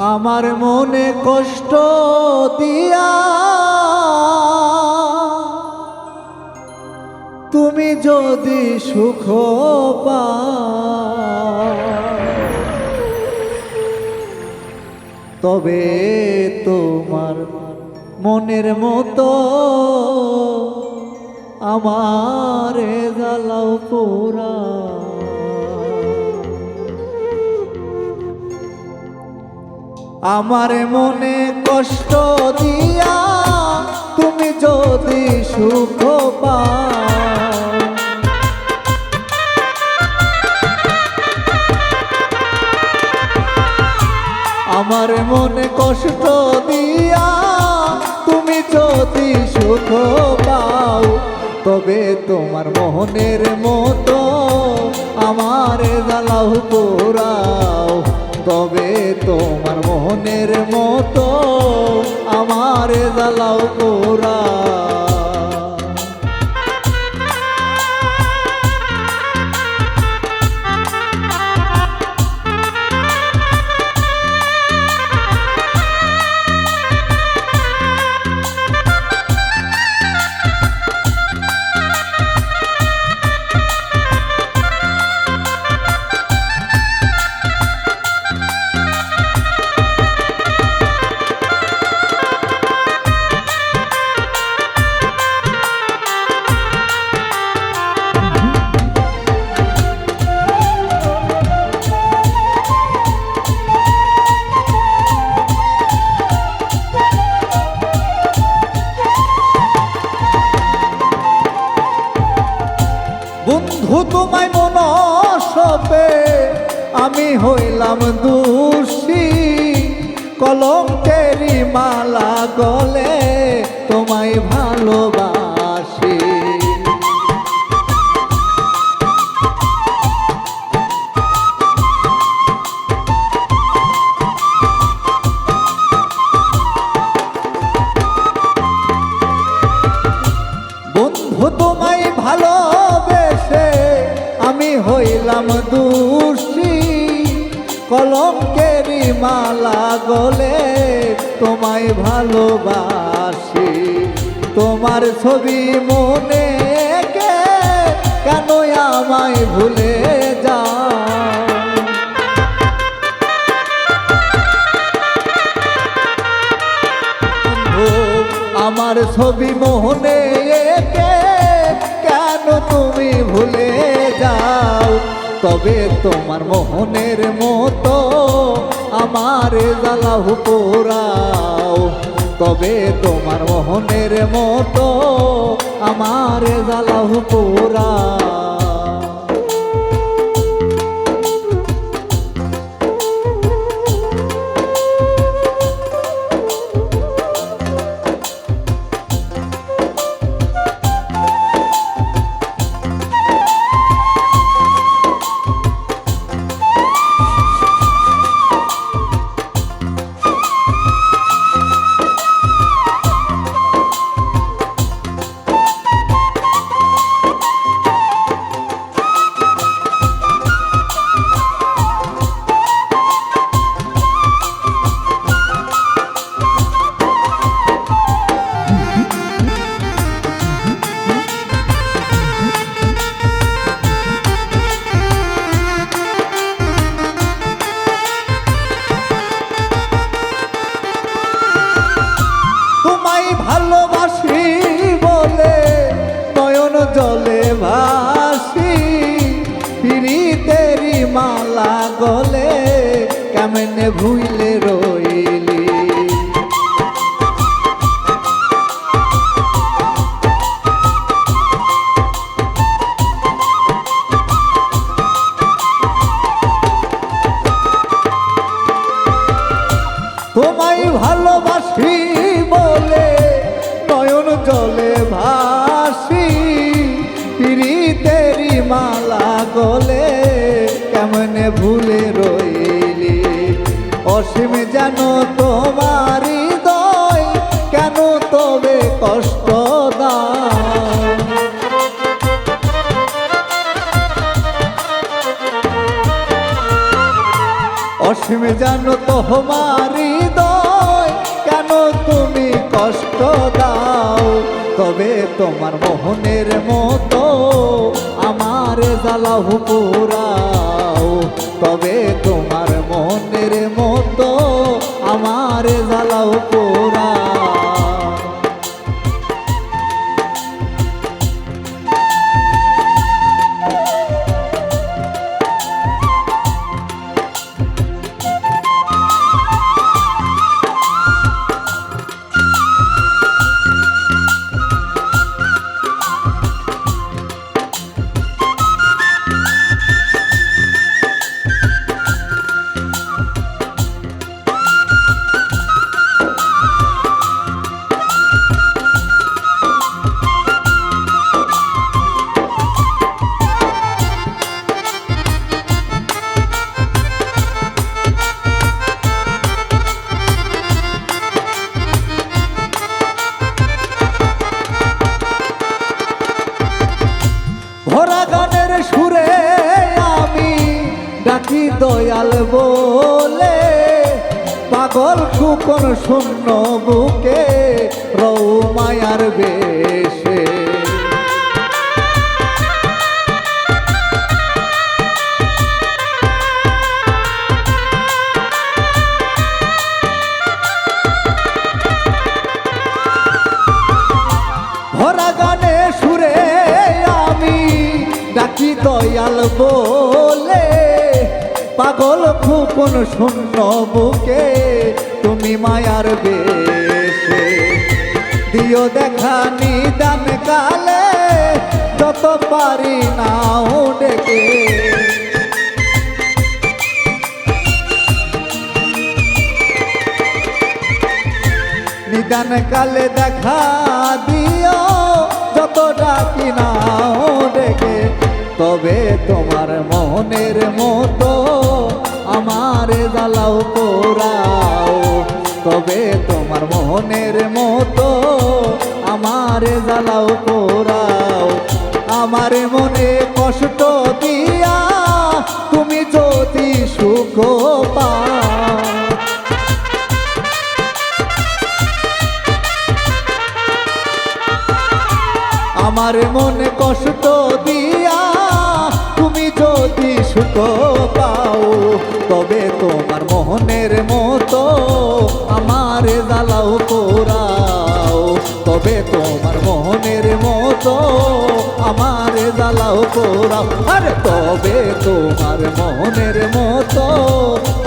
আমার মনে কষ্ট দিয়া তুমি যদি সুখ পাও তবে তোমার মনের মতো আমারে জ্বালাও পোড়া। আমার মনে কষ্ট দিয়া তুমি যদি সুখ পাও আমার মনে কষ্ট দিয়া তুমি যদি সুখ পাও তবে তোমার মোহনের মতো আমারে জ্বালাও পোড়াও তবে তোমার মোহনের মতো আমারে জ্বালাও পোড়াও। বন্ধু তোমায় মনসবে আমি হইলাম দোষী কলঙ্কেরি মালা গলে তোমায় ভালোবাসি। বন্ধু তোমায় ভালোবেসে আমি হইলাম দোষী কলঙ্কেরি মালা গলে তোমায় ভালোবাসি। তোমার ছবি মনে কে কেন আমায় ভুলে যাও আমার ছবি মোহনে কে কেন তুমি ভুলে যাও তবে তোমার মোহনের মতো আমার জ্বালাও পোড়াও তবে তোমার মোহনের মতো আমার জ্বালাও পোড়াও। ভালোবাসি বলে নয়ন জলে ভাসি পিরিতেরি মালা গলে কেমনে ভুইলে রইলি। তোমায় ভালোবাসি বলে নয়ন জলে ভাসি পিরিতেরি মালা গলে কেমনে ভুলে রইলি। অসীম জানো তোমার হৃদয় কেন তবে কষ্ট দাও অসীম জানো তোমার হৃদয় কেন তুমি কষ্ট দাও, তবে তোমার মোহনের মতো আমার জ্বালাও পোড়াও, তবে তোমার মনের মতো আমার জ্বালাও পোড়াও। ভরা গানের সুরে আমি ডাকি দয়াল বলে, পাগল কুকন শূন্য বুকে রৌ মায়ার বেশে। ভরা গানে সুরে আমি ডাকি দয়াল বলে, পাগল খুপন শূন্য বুকে তুমি মায়ার বেশে। দিও দেখা নিদান কালে যত পারি নাও ডেকে, নিদান কালে দেখা দিও যত ডাকি নাও ডেকে, তবে তোমার মনের মতো আমার জ্বালাও পোড়াও, তবে তোমার মনের মতো আমার জ্বালাও পোড়াও। আমার মনে কষ্ট দিয়া তুমি যদি সুখ পাও, আমার মনে কষ্ট দিয়া তুমি যদি সুখ পাও, তবে তোমার মোহনের মতো আমার জ্বালাও পোড়াও, তবে তোমার মোহনের মতো আমার জ্বালাও পোড়াও। আরে তবে তোমার মোহনের মতো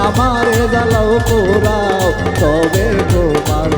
আমার জ্বালাও পোড়াও, তবে তোমার